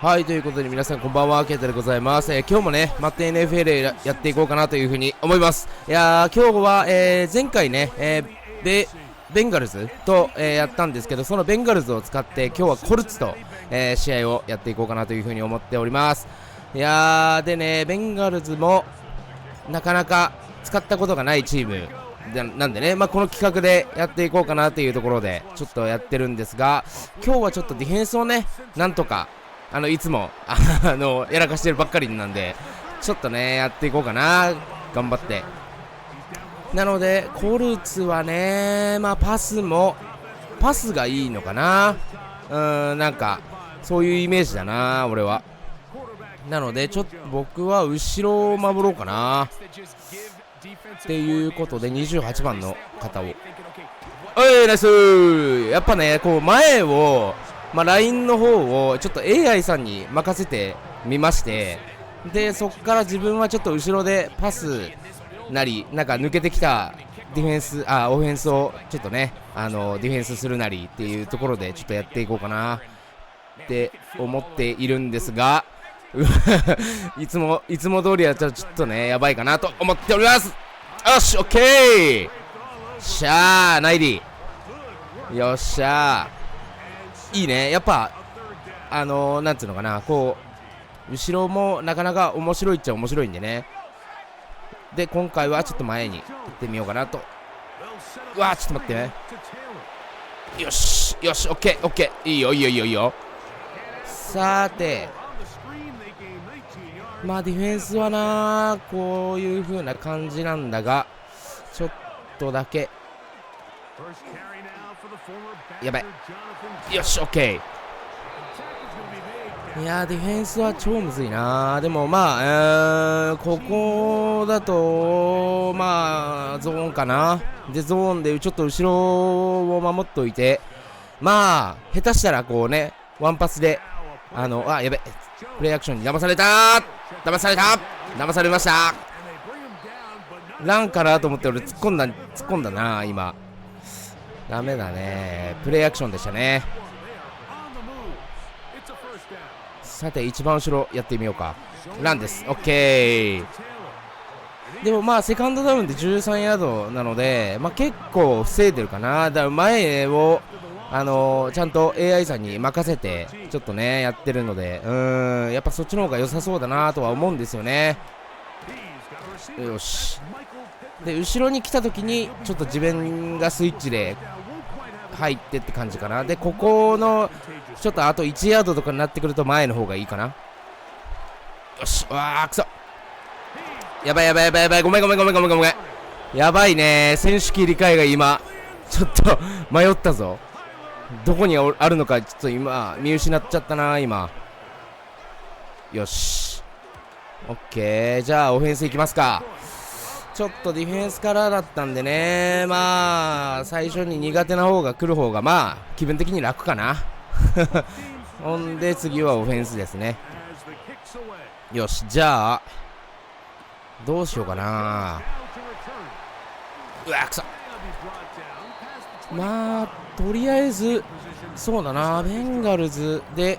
はい、ということで皆さんこんばんは、ケイタでございます。今日もね、マッテ NFL やっていこうかなというふうに思います。いやー、今日は、前回ね、ベンガルズと、やったんですけど、そのベンガルズを使って今日はコルツと、試合をやっていこうかなというふうに思っております。いやー、でね、ベンガルズもなかなか使ったことがないチームなんでね、この企画でやっていこうかなというところでちょっとやってるんですが、今日はちょっとディフェンスをね、なんとかいつもやらかしてるばっかりなんで、ちょっとねやっていこうかな、頑張って。なのでコルツはね、パスがいいのかな。なんかそういうイメージだな、俺は。なのでちょっと僕は後ろを守ろうかなっていうことで、28番の方を、ナイス。やっぱね、こう前をラインの方をちょっと AI さんに任せてみまして、でそっから自分はちょっと後ろでパスなり、なんか抜けてきたディフェンス、オフェンスをちょっとね、ディフェンスするなりっていうところでちょっとやっていこうかなって思っているんですがいつも通りはちょっとねやばいかなと思っております。よし、オッケー。しゃー、ナイリー、よっしゃー、いいね。やっぱなんつうのかな、こう後ろもなかなか面白いっちゃ面白いんでね。で今回はちょっと前に行ってみようかなと。うわー、ちょっと待ってね。よしよし、オッケーオッケー、いいよいいよいいよいいよ。さーて、ディフェンスはな、こういう風な感じなんだが、ちょっとだけやばい。よし、オッケー。いやー、ディフェンスは超むずいな。でもここだとゾーンかな。でゾーンでちょっと後ろを守っといて、下手したらこうね、ワンパスでやべ、プレイアクションに騙されました。ランかなと思って俺突っ込んだな。今ダメだね、プレイアクションでしたね。さて一番後ろやってみようか。ランです。オッケー。でもセカンドダウンで13ヤードなので、結構防いでるかな。だから前をちゃんと AI さんに任せてちょっとねやってるので、やっぱそっちの方が良さそうだなとは思うんですよね。よし。で後ろに来た時にちょっと自分がスイッチで入ってって感じかな。でここのちょっとあと1ヤードとかになってくると前の方がいいかな。よし。わー、くそ、やばい、ごめん、やばいね。選手切り替えが今ちょっと迷ったぞ。どこにあるのかちょっと今見失っちゃったな今。よし、オッケー。じゃあオフェンスいきますか。ちょっとディフェンスからだったんでね、最初に苦手な方が来る方が気分的に楽かなほんで次はオフェンスですね。よし、じゃあどうしようかな。うわ、くそ。とりあえずそうだな、ベンガルズで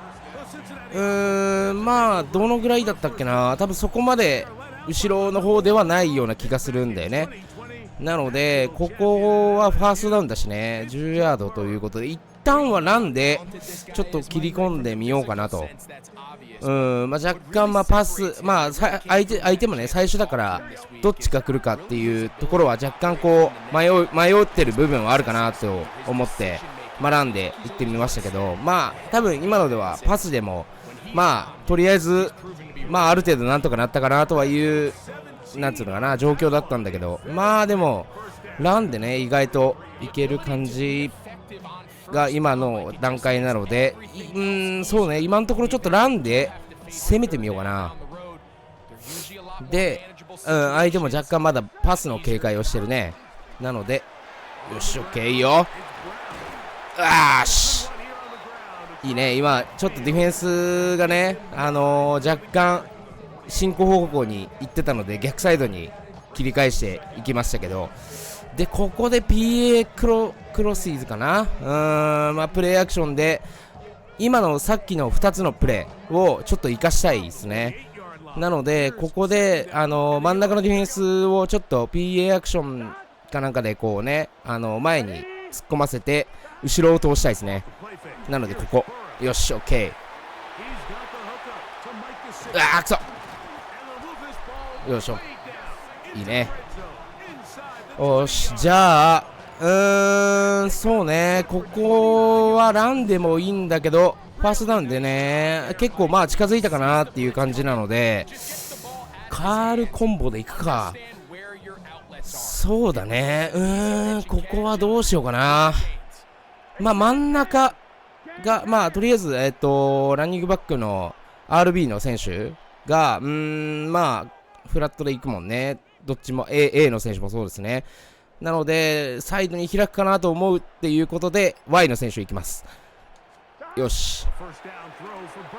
どのぐらいだったっけな。多分そこまで後ろの方ではないような気がするんだよね。なのでここはファーストダウンだしね、10ヤードということで一旦はランでちょっと切り込んでみようかなと。若干パス、相手もね最初だからどっちが来るかっていうところは若干こう迷ってる部分はあるかなと思ってランで行ってみましたけど、多分今のではパスでもとりあえずある程度なんとかなったかなとはいうなんつうのかな状況だったんだけど、でもランでね意外といける感じが今の段階なので、そうね、今のところちょっとランで攻めてみようかな。で、相手も若干まだパスの警戒をしてるね。なのでよし、オッケー、いいよ。しいいね。今ちょっとディフェンスがね、若干進行方向に行ってたので逆サイドに切り返していきましたけど、でここで PA クロスイズかな。プレイアクションで今のさっきの2つのプレーをちょっと活かしたいですね。なのでここで真ん中のディフェンスをちょっと PA アクションかなんかでこうね前に突っ込ませて後ろを通したいですね。なのでここよし OK。 うわーくそよいしょいいね。よしじゃあそうね、ここはランでもいいんだけどファーストダウンでね結構まあ近づいたかなっていう感じなのでカールコンボでいくか。そうだねここはどうしようかな。まあ真ん中がまあとりあえずランニングバックの RB の選手がまあフラットでいくもんね。どっちも A の選手もそうですね。なのでサイドに開くかなと思うっていうことで Y の選手いきます。よし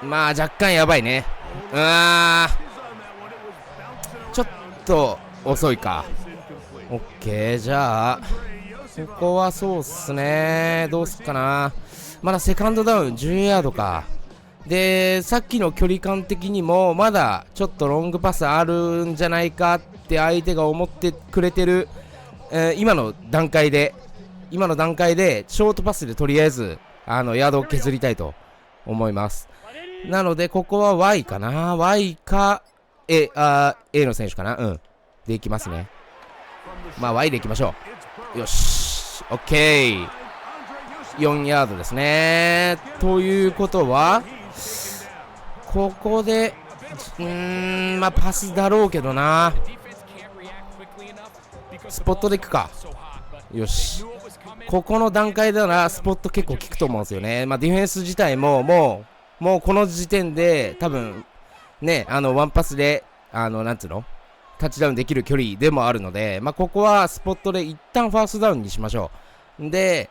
まあ若干やばいね。ちょっと遅いか。 OK じゃあここはそうっすね。どうすっかな。まだセカンドダウン10ヤードか。でさっきの距離感的にもまだちょっとロングパスあるんじゃないかって相手が思ってくれてる今の段階でショートパスでとりあえずヤードを削りたいと思います。なのでここは Y かな。 Y か A の選手かな。でいきますね。まあ Y でいきましょう。よし OK 4ヤードですね。ということはここでまあパスだろうけどな。スポットでいくか。よしここの段階ならスポット結構効くと思うんですよね。まあディフェンス自体ももうこの時点で多分ねワンパスでなんつうのタッチダウンできる距離でもあるので、まあここはスポットで一旦ファーストダウンにしましょう。で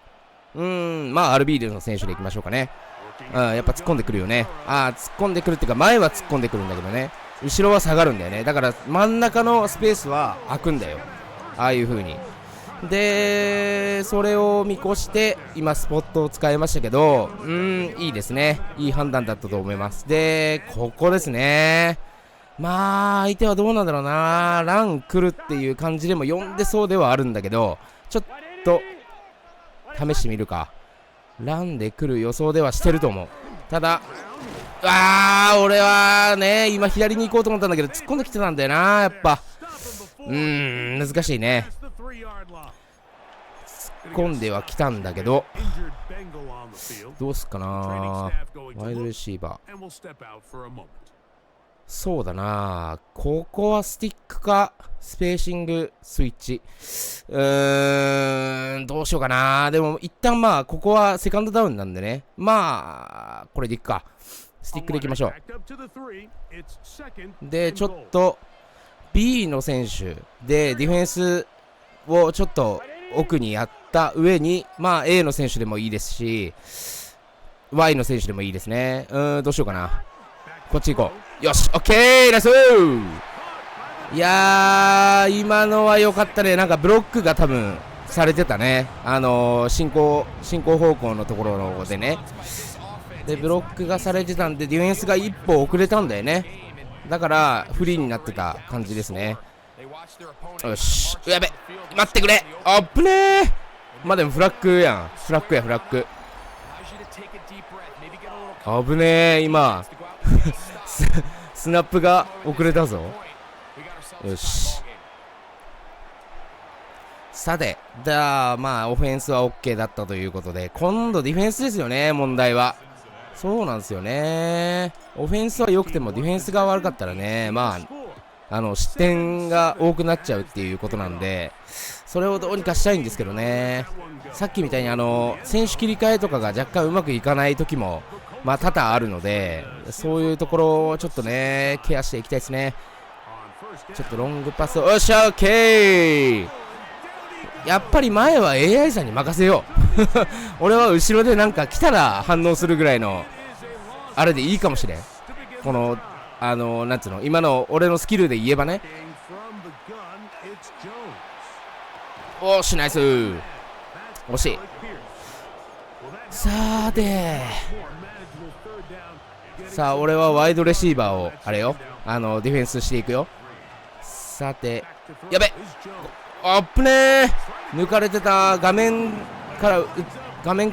まあ RB の選手でいきましょうかね。やっぱ突っ込んでくるよね。突っ込んでくるっていうか前は突っ込んでくるんだけどね後ろは下がるんだよね。だから真ん中のスペースは空くんだよ、ああいう風に。でそれを見越して今スポットを使いましたけどいいですね。いい判断だったと思います。でここですね。まあ相手はどうなんだろうな。ラン来るっていう感じでも読んでそうではあるんだけどちょっと試してみるか。ランで来る予想ではしてると思う。ただ俺はね今左に行こうと思ったんだけど突っ込んできてたんだよな。やっぱ難しいね。突っ込んではきたんだけどどうすっかな。ワイドレシーバーそうだな。ここはスティックかスペーシングスイッチどうしようかな。でも一旦まあここはセカンドダウンなんでねまあこれでいくか。スティックでいきましょう。でちょっと B の選手でディフェンスをちょっと奥にやった上にまあ A の選手でもいいですし Y の選手でもいいですね。どうしようかな。こっち行こう。よし OK ナイス。いやー今のは良かったね。なんかブロックが多分されてたね。進行方向のところでね。でブロックがされてたんでディフェンスが一歩遅れたんだよね。だからフリーになってた感じですね。よしやべ待ってくれ。あっぶねー。まあでもフラッグやん。フラッグあぶねー。今スナップが遅れたぞ。よしさてまあオフェンスは OK だったということで今度ディフェンスですよね。問題はそうなんですよね。オフェンスは良くてもディフェンスが悪かったらねまあ失点が多くなっちゃうっていうことなんでそれをどうにかしたいんですけどね。さっきみたいに選手切り替えとかが若干うまくいかない時もまあ多々あるのでそういうところをちょっとねケアしていきたいですね。ちょっとロングパスをよっしゃ OK。 やっぱり前は AI さんに任せよう俺は後ろでなんか来たら反応するぐらいのあれでいいかもしれん。このなんつうの今の俺のスキルで言えばね。おーしナイス惜しい。さーてさあ俺はワイドレシーバーをあれよ、ディフェンスしていくよ。さて、やべ、あっぶねー、抜かれてた。画面か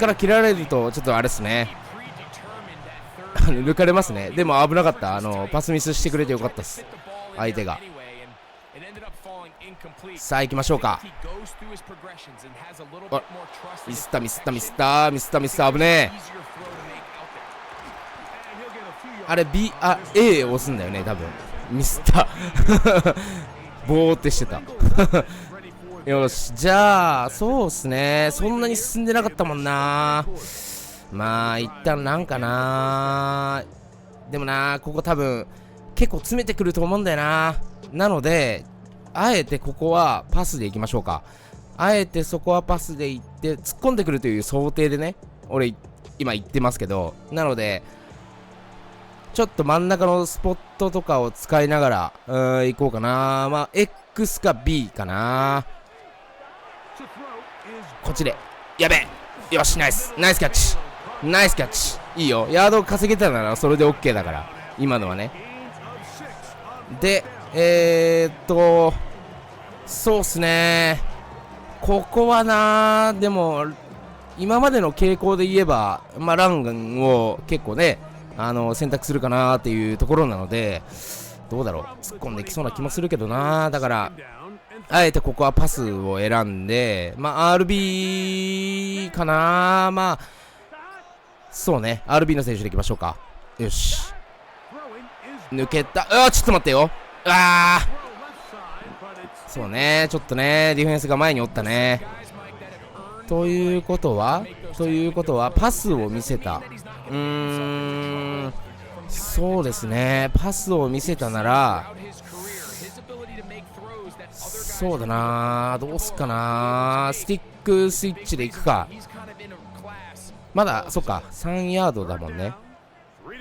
ら切られるとちょっとあれっすね抜かれますね。でも危なかった。パスミスしてくれてよかったっす、相手が。さあ行きましょうか。あ、ミスった危ねえ。あれ A 押すんだよね多分。ミスったぼーってしてたよし、じゃあそうっすね、そんなに進んでなかったもんな。まあ一旦なんかな、でもな、ここ多分結構詰めてくると思うんだよな。なのであえてここはパスでいきましょうか。あえてそこはパスでいって突っ込んでくるという想定でね、俺今言ってますけど、なのでちょっと真ん中のスポットとかを使いながら行こうかな。まあ X か B かな。こっちで、やべえ、よし、ナイスキャッチ、いいよ。ヤード稼げたならそれで OK だから、今のはね。でそうっすね、ここはな、でも今までの傾向で言えば、まあランを結構ね選択するかなっていうところなので、どうだろう、突っ込んできそうな気もするけどな。だからあえてここはパスを選んで、まあ RB かな。まあそうね、 RB の選手でいきましょうか。よし、抜けた。ちょっと待ってよ。そうね、ちょっとねディフェンスが前におったね。ということはパスを見せた。そうですね、パスを見せたなら、そうだな、どうすっかな。スティックスイッチでいくか。まだそっか3ヤードだもんね。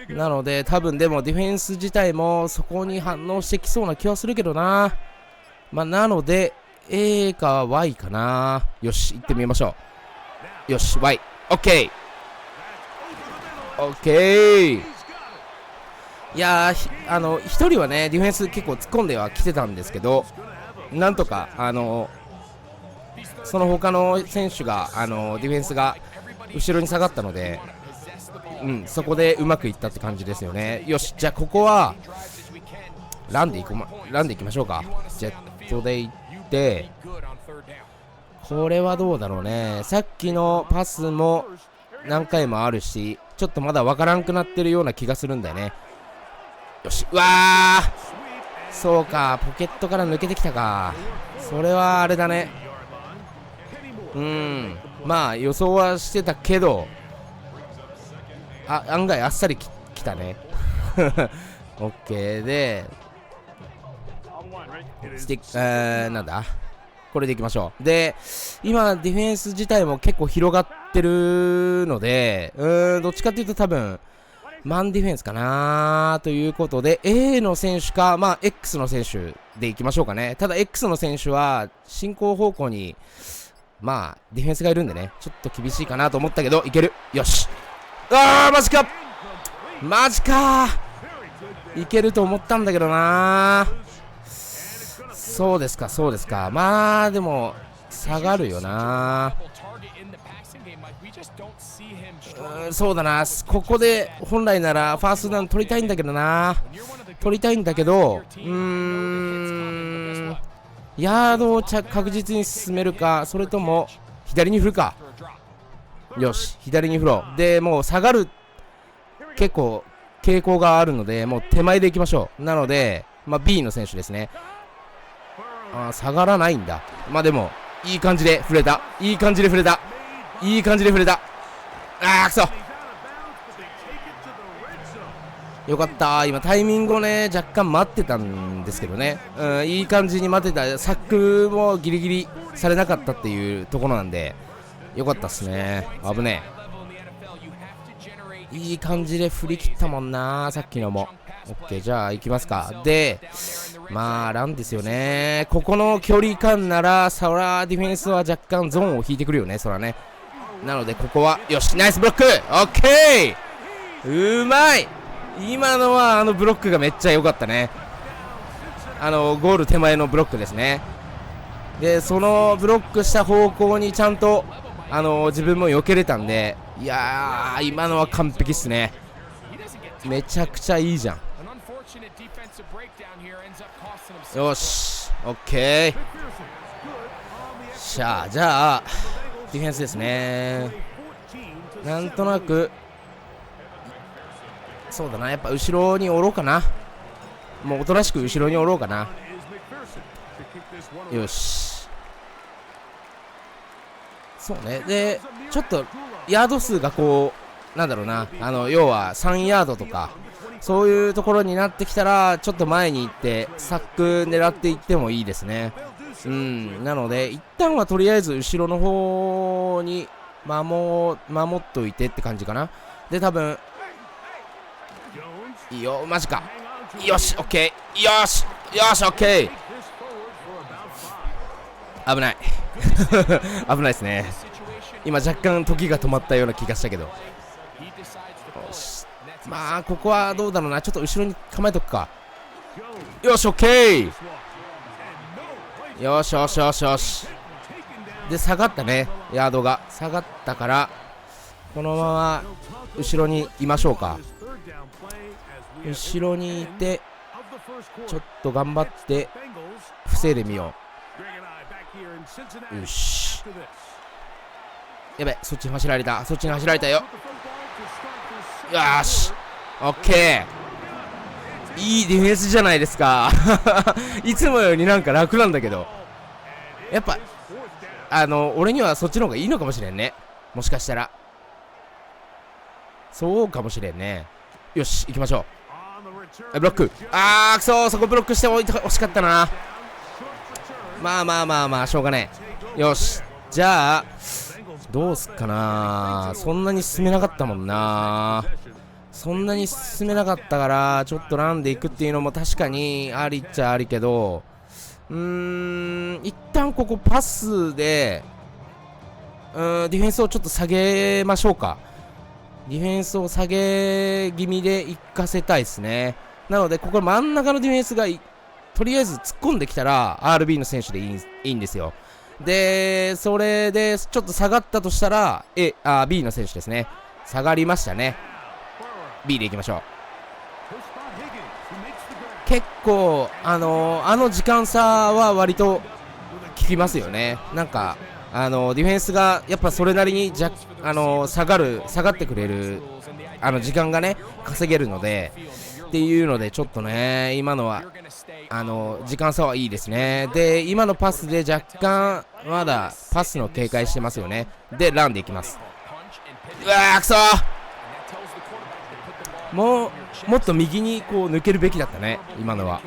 なので多分でもディフェンス自体もそこに反応してきそうな気はするけどな。まあなので A か Y かな。よし、行ってみましょう。よし、 Y、 OK。 いやー、1人はねディフェンス結構突っ込んでは来てたんですけど、なんとかその他の選手がディフェンスが後ろに下がったので、そこでうまくいったって感じですよね。よし、じゃあここはランでいきましょうか。ジェットでいって、これはどうだろうね。さっきのパスも何回もあるし、ちょっとまだわからんくなってるような気がするんだよね。よし、うわー、そうか、ポケットから抜けてきたか。それはあれだね。まあ予想はしてたけど、案外あっさりきたねオッケーで、なんだ、これでいきましょう。で、今ディフェンス自体も結構広がってるので、どっちかっていうと多分マンディフェンスかなということで、 A の選手か、まあ X の選手でいきましょうかね。ただ X の選手は進行方向にまあディフェンスがいるんでね、ちょっと厳しいかなと思ったけど、いける。よし、マジかいけると思ったんだけどな。そうですか。まあでも下がるよな。そうだな、ここで本来ならファーストダウン取りたいんだけど、ヤードを確実に進めるか、それとも左に振るか。よし、左に振ろう。でもう下がる結構傾向があるので、もう手前でいきましょう。なので、まあ、B の選手ですね。下がらないんだ。まあでもいい感じで振れた。くそ、よかった。今タイミングをね若干待ってたんですけどね、いい感じに待ってた。サックもギリギリされなかったっていうところなんでよかったっすね。危ねえ、いい感じで振り切ったもんな、さっきのも。オッケー、じゃあ行きますか。で、まあランですよね。ここの距離感ならサラディフェンスは若干ゾーンを引いてくるよね、そらね。なのでここはよし、ナイスブロック、オッケー、うまい。今のはブロックがめっちゃ良かったね。ゴール手前のブロックですね。でそのブロックした方向にちゃんと自分も避けれたんで、いやー今のは完璧っすね。めちゃくちゃいいじゃん。よし、オッケー。じゃあディフェンスですね。なんとなくそうだな、やっぱ後ろにおろうかな。もうおとなしく後ろにおろうかな。よし、そうね。でちょっとヤード数がこうなんだろうな、要は3ヤードとかそういうところになってきたら、ちょっと前に行ってサック狙っていってもいいですね。なので一旦はとりあえず後ろの方に守っといてって感じかな。で多分いいよ、マジか。よし、オッケー。よし、オッケー。危ない危ないですね。今若干時が止まったような気がしたけど、よし、まあここはどうだろうな。ちょっと後ろに構えとくか。よし、オッケー。よしで下がったね。ヤードが下がったから、このまま後ろにいましょうか。後ろにいてちょっと頑張って防いでみよう。よし、やべ、そっちに走られたよ。よし、オッケー。いいディフェンスじゃないですかいつもよりなんか楽なんだけど、やっぱ俺にはそっちの方がいいのかもしれんね。もしかしたらそうかもしれんね。よし、行きましょう。ブロック、くそ、そこブロックしておいて欲しかったな。まあしょうがねえ。よし、じゃあどうすっかな。そんなに進めなかったもんな。そんなに進めなかったから、ちょっとランでいくっていうのも確かにありっちゃありけど、一旦ここパスでディフェンスをちょっと下げましょうか。ディフェンスを下げ気味で行かせたいですね。なのでここ真ん中のディフェンスがとりあえず突っ込んできたら RB の選手でいいんですよ。でそれでちょっと下がったとしたらB の選手ですね。下がりましたね。 B でいきましょう。結構時間差は割と効きますよね。なんかディフェンスがやっぱそれなりに下がってくれる時間がね稼げるのでっていうので、ちょっとね今のは時間差はいいですね。で今のパスで若干まだパスの警戒してますよね。でランでいきます。うわーくそー、もっと右にこう抜けるべきだったね。今のは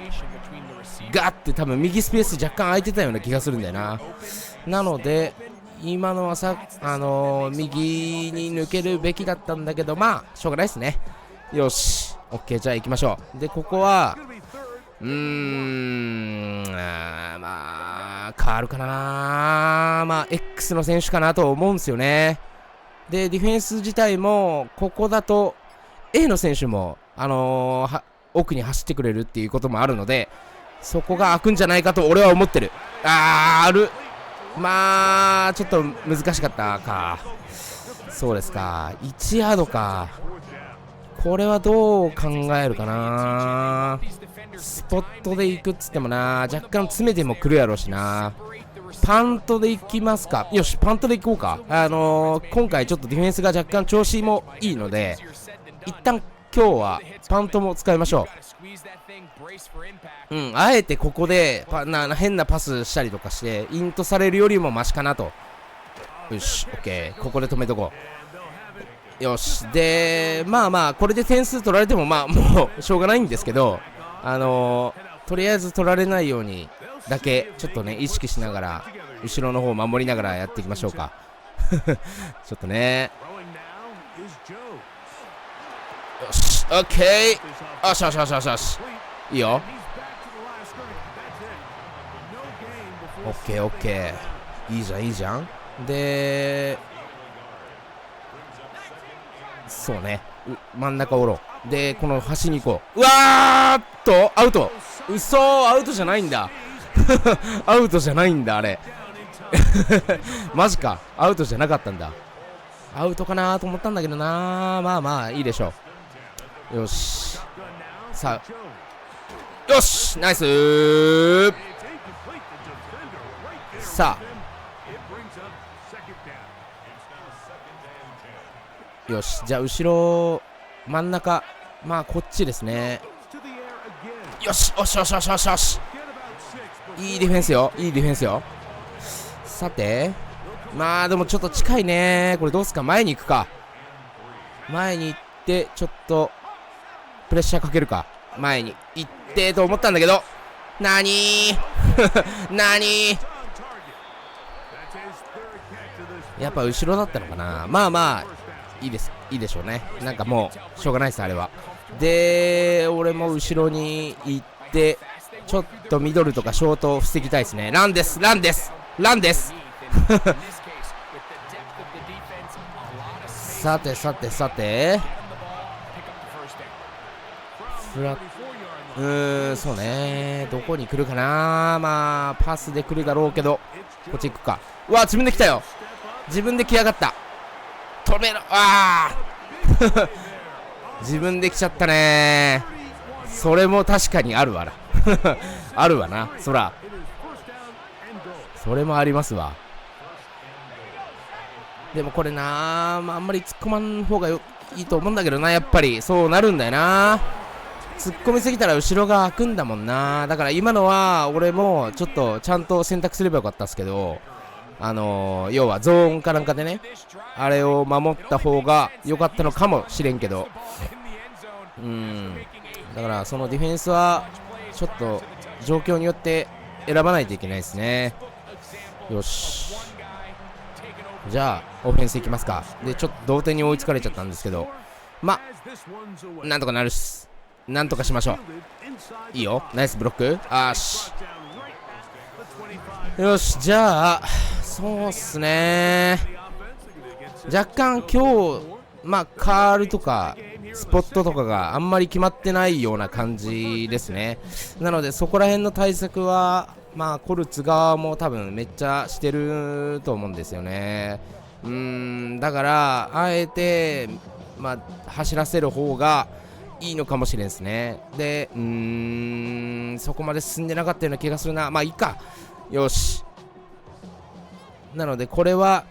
ガッて多分右スペース若干空いてたような気がするんだよな。なので今のは右に抜けるべきだったんだけど、まあしょうがないですね。よし、 OK、 じゃあ行きましょう。でここはまあ変わるかな。まあ X の選手かなと思うんですよね。でディフェンス自体もここだと A の選手も奥に走ってくれるっていうこともあるので、そこが開くんじゃないかと俺は思ってる。まあちょっと難しかったか。そうですか、1ヤードか。これはどう考えるかな。スポットで行くっつってもな、若干詰めても来るやろうしな。パントで行きますか。よし、パントで行こうか。今回ちょっとディフェンスが若干調子もいいので、一旦今日はパントも使いましょう。あえてここで変なパスしたりとかしてイントされるよりもマシかなと。よし、 OK、 ここで止めとこう。よし、でまあこれで点数取られてももうしょうがないんですけど、とりあえず取られないようにだけちょっとね意識しながら後ろの方を守りながらやっていきましょうかちょっとね。よし、 OK、 よしいいよ。 OK、 いいじゃん。でそうね、真ん中おろう。で、この端に行こう。うわーっと、アウト。アウトじゃないんだ。アウトじゃないんだ、あれ。マジか。アウトじゃなかったんだ。アウトかなと思ったんだけどな。まあまあ、いいでしょう。よし。さあ。よしナイスー。さあ。よし。じゃあ、後ろ、真ん中。まあ、こっちですね。よしよしよしよしよしよし。いいディフェンスよ。いいディフェンスよ。さて。まあ、でもちょっと近いね。これどうすか。前に行くか。前に行って、ちょっと、プレッシャーかけるか。前に行ってと思ったんだけど。なにーなにーやっぱ後ろだったのかな。まあまあ、いいです。いいでしょうね。なんかもう、しょうがないです、あれは。で、俺も後ろに行って、ちょっとミドルとかショートを防ぎたいですね。ランです、ランです、ランです。さてさてさて。そうね。どこに来るかな。まあ、パスで来るだろうけど、こっち行くか。うわ、自分で来たよ。自分で来やがった。止めろ。ああ自分で来ちゃったね。それも確かにあるわな。あるわな。そら。それもありますわ。でもこれな、まあ、あんまり突っ込まん方がいいと思うんだけどな。やっぱりそうなるんだよな。突っ込みすぎたら後ろが開くんだもんな。だから今のは俺もちょっとちゃんと選択すればよかったっすけど、要はゾーンかなんかでね、あれを守った方が良かったのかもしれんけど、だからそのディフェンスはちょっと状況によって選ばないといけないですね。よし。じゃあオフェンスいきますか。でちょっと同点に追いつかれちゃったんですけど、まあなんとかなるっす。なんとかしましょう。いいよ。ナイスブロック。よし。じゃあそうっすね。若干今日まあカールとかスポットとかがあんまり決まってないような感じですね。なのでそこら辺の対策はまあコルツ側も多分めっちゃしてると思うんですよね。だからあえてまあ走らせる方がいいのかもしれんですね。でそこまで進んでなかったような気がするな。まあいいか。よし。なのでこれは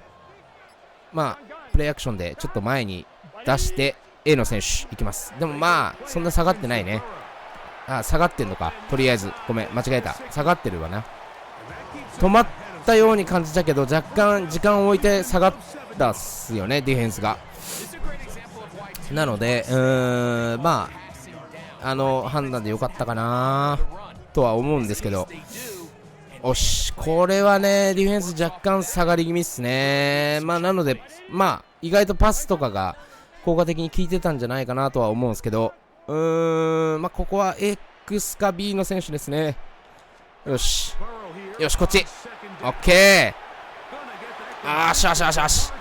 まあプレイアクションでちょっと前に出して A の選手いきます。でもまあそんな下がってないね。下がってんのか。とりあえずごめん間違えた。下がってるわな。止まったように感じたけど若干時間を置いて下がったっすよね、ディフェンスが。なのでまあ判断でよかったかなとは思うんですけど、おし、これはねディフェンス若干下がり気味っすね。まあなのでまあ意外とパスとかが効果的に効いてたんじゃないかなとは思うんですけど、まあここは X か B の選手ですね。よしよし、こっちオッケー。し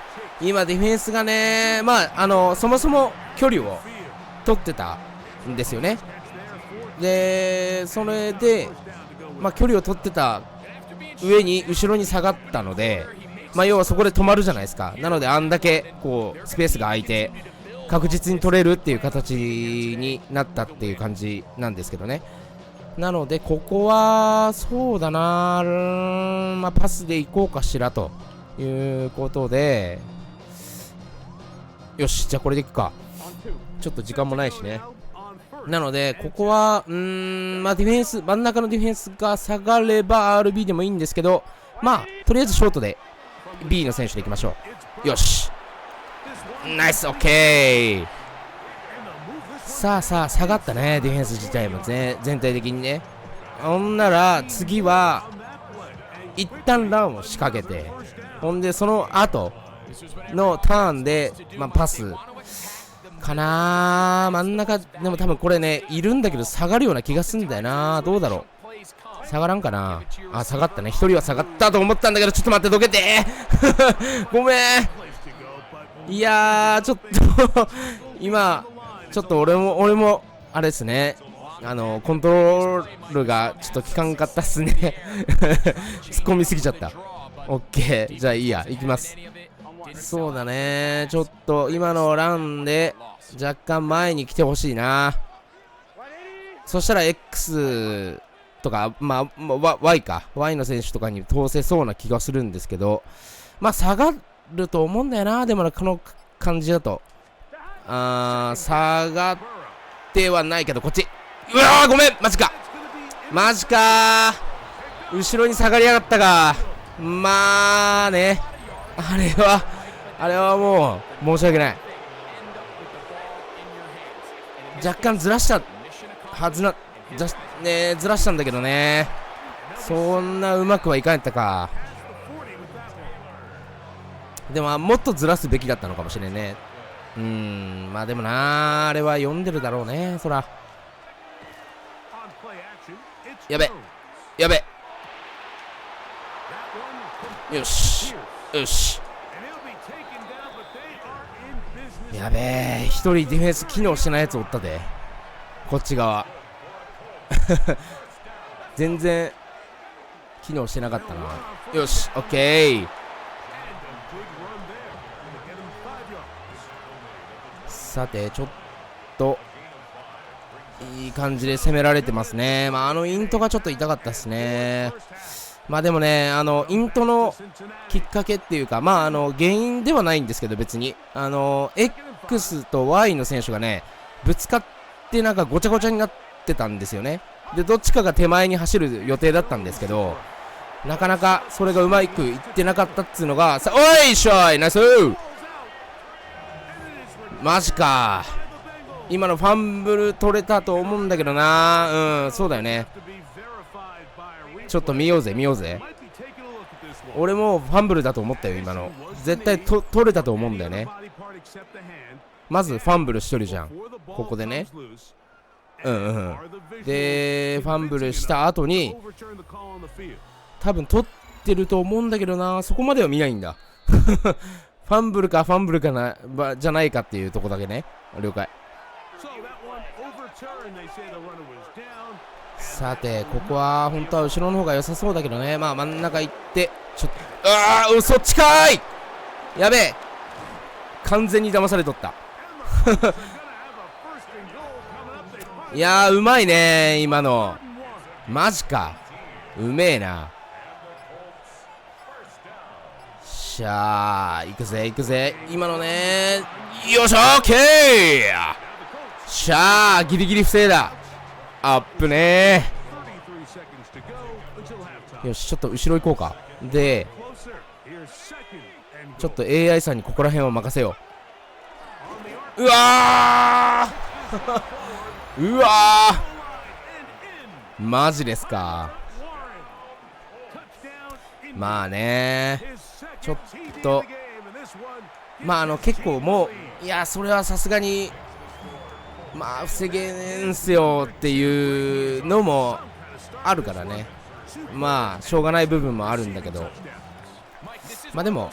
今ディフェンスがね、まあそもそも距離を取ってたんですよね。でそれでまあ距離を取ってた上に後ろに下がったので、まあ要はそこで止まるじゃないですか。なのであんだけこうスペースが空いて確実に取れるっていう形になったっていう感じなんですけどね。なのでここはそうだな、まあパスでいこうかしらということで、よし、じゃあこれでいくか。ちょっと時間もないしね。なのでここはまあディフェンス、真ん中のディフェンスが下がれば RB でもいいんですけど、まあとりあえずショートで B の選手でいきましょう。よし、ナイス、オッケー。さあ下がったね、ディフェンス自体も全体的にね。ほんなら次は一旦ランを仕掛けて、ほんでその後のターンで、まあ、パスかな。真ん中でも多分これねいるんだけど下がるような気がすんだよな。どうだろう、下がらんかな。下がったね。一人は下がったと思ったんだけど、ちょっと待って、どけてごめん。いやーちょっと今ちょっと俺も、あれですね。コントロールがちょっと効かんかったっすね。突っ込みすぎちゃった。オッケー。じゃあいいや。行きます。そうだね。ちょっと今のランで若干前に来てほしいな。そしたら X とか、まあ、Y か。Y の選手とかに通せそうな気がするんですけど、まあ、下がると思うんだよな。でもこの感じだと。下がってはないけど、こっち。うわー、ごめんマジか後ろに下がりやがったか。まあね。あれはもう、申し訳ない。若干ずらしたはずな、ずらしたんだけどね。そんなうまくはいかんやったか。でも、もっとずらすべきだったのかもしれんね。まあでもな、あれは読んでるだろうね、そら。やべ。よし。やべえ、一人ディフェンス機能してないやつおったで。こっち側。全然、機能してなかったな。よし、オッケー。さて、ちょっと、いい感じで攻められてますね。まあ、イントがちょっと痛かったですね。まあでもね、イントのきっかけっていうか、まあ、原因ではないんですけど、別に。X と Y の選手がね、ぶつかってなんかごちゃごちゃになってたんですよね。で、どっちかが手前に走る予定だったんですけど、なかなかそれがうまくいってなかったっつうのが、おいしょいナイスマジか。今のファンブル取れたと思うんだけどな。そうだよね。ちょっと見ようぜ。俺もファンブルだと思ったよ、今の。絶対取れたと思うんだよね。まずファンブルしとるじゃん。ここでね。で、ファンブルした後に、多分取ってると思うんだけどな。そこまでは見ないんだ。ファンブルかな、じゃないかっていうとこだけね。了解。さて、ここは本当は後ろの方が良さそうだけどね。まあ真ん中行って、そっちかーい。やべえ。完全に騙されとった。いやー、うまいね今の。マジか。うめえな。しゃー、行くぜ。今のね。よっしゃー、オッケー。しゃー、ギリギリ防いだ。アップねー。よし、ちょっと後ろ行こうか。で、ちょっと AI さんにここら辺を任せよう。うわーマジですか。まあねー、ちょっとまあ結構もう、いやそれはさすがにまあ防げねえんすよっていうのもあるからね。まあしょうがない部分もあるんだけど、まあでも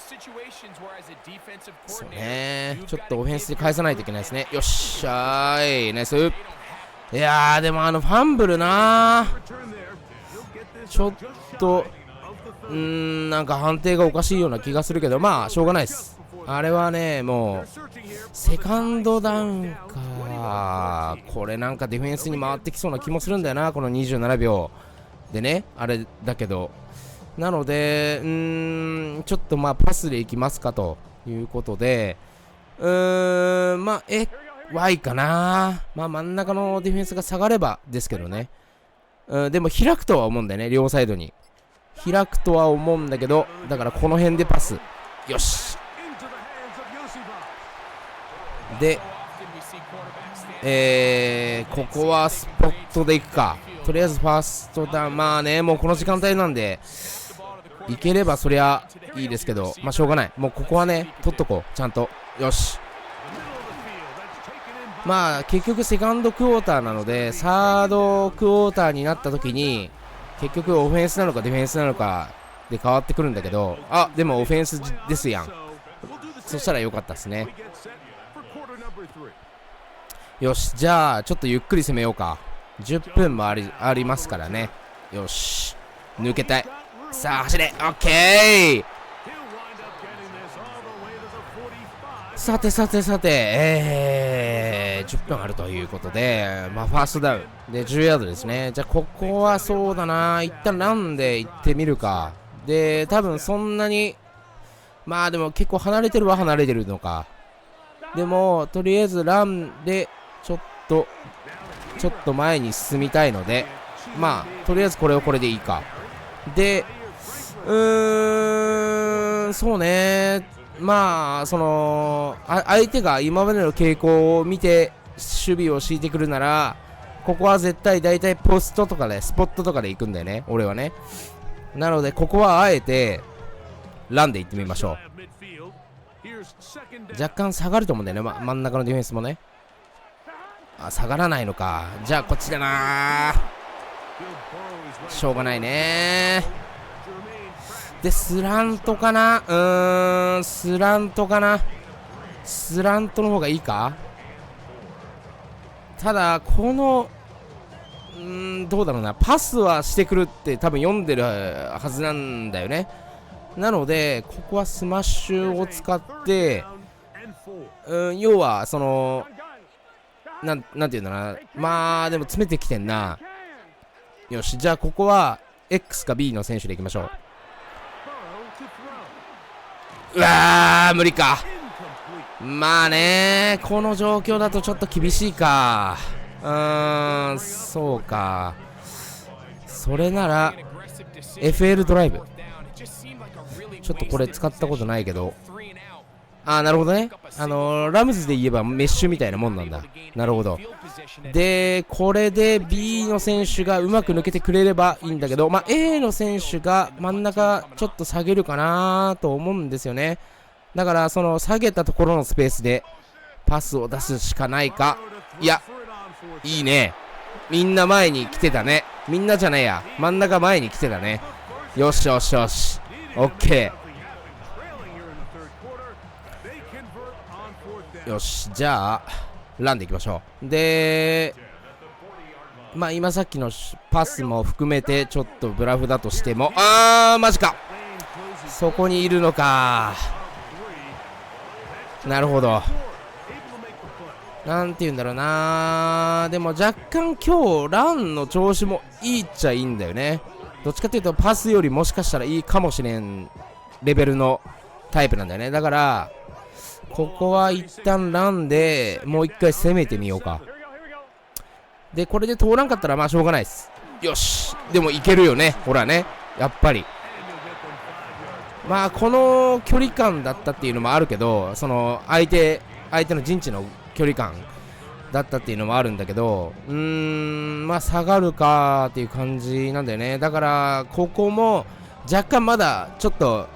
そうね、ちょっとオフェンスで返さないといけないですね。よっしゃーい、ナイス。いやーでもファンブルなー、ちょっとなんか判定がおかしいような気がするけど、まあしょうがないです。あれはね、もうセカンドダウンか。これなんかディフェンスに回ってきそうな気もするんだよな、この27秒でね。あれだけど、なのでちょっとまあパスでいきますかということで、まあY かな。まあ真ん中のディフェンスが下がればですけどね。でも開くとは思うんだよね、両サイドに開くとは思うんだけど、だからこの辺でパス。よし。で、ここはスポットでいくか。とりあえずファーストダウン。まあね、もうこの時間帯なんでいければそりゃいいですけど、まあしょうがない。もうここはね取っとこう、ちゃんと。よし。まあ結局セカンドクォーターなので、サードクォーターになった時に結局オフェンスなのかディフェンスなのかで変わってくるんだけど、あ、でもオフェンスですやん。そしたらよかったですね。よし、じゃあちょっとゆっくり攻めようか。10分もありますからね。よし、抜けたい。さあ走れ。オッケー。さて10分あるということで、ファーストダウンで10ヤードですね。じゃあここはそうだな、一旦ランで行ってみるか。で多分そんなに、でも結構離れてるのか。でもとりあえずランでちょっと前に進みたいので、とりあえずこれでいいか。でそうね、相手が今までの傾向を見て守備を敷いてくるなら、ここは絶対大体ポストとかでスポットとかで行くんだよね、俺はね。なのでここはあえてランで行ってみましょう。若干下がると思うんだよね、真ん中のディフェンスもね。下がらないのか。じゃあこっちだな、しょうがないね。でスラントかな、スラントの方がいいか。ただこのどうだろうな、パスはしてくるって多分読んでるはずなんだよね。なのでここはスマッシュを使って、要はそのなんていうんだな、でも詰めてきてんな。よし、じゃあここは X か B の選手でいきましょう。うわー無理か。この状況だとちょっと厳しいか。そうか。それなら FL ドライブ、ちょっとこれ使ったことないけど、なるほどね。ラムズで言えばメッシュみたいなもんなんだ。なるほど。でこれで B の選手がうまく抜けてくれればいいんだけど、A の選手が真ん中ちょっと下げるかなと思うんですよね。だからその下げたところのスペースでパスを出すしかないか。いや、いいね。みんな前に来てたね。みんなじゃねえや、真ん中前に来てたね。よしよしよし、オッケー。よし、じゃあランでいきましょう。で今さっきのパスも含めてちょっとブラフだとしても、マジか、そこにいるのか。なるほど。なんて言うんだろうな。でも若干今日ランの調子もいいっちゃいいんだよね。どっちかっていうとパスよりもしかしたらいいかもしれんレベルのタイプなんだよね。だからここは一旦ランでもう一回攻めてみようか。でこれで通らんかったらしょうがないです。よし、でもいけるよね、ほらね、やっぱりこの距離感だったっていうのもあるけど、その相手の陣地の距離感だったっていうのもあるんだけど、下がるかっていう感じなんだよね。だからここも若干まだちょっと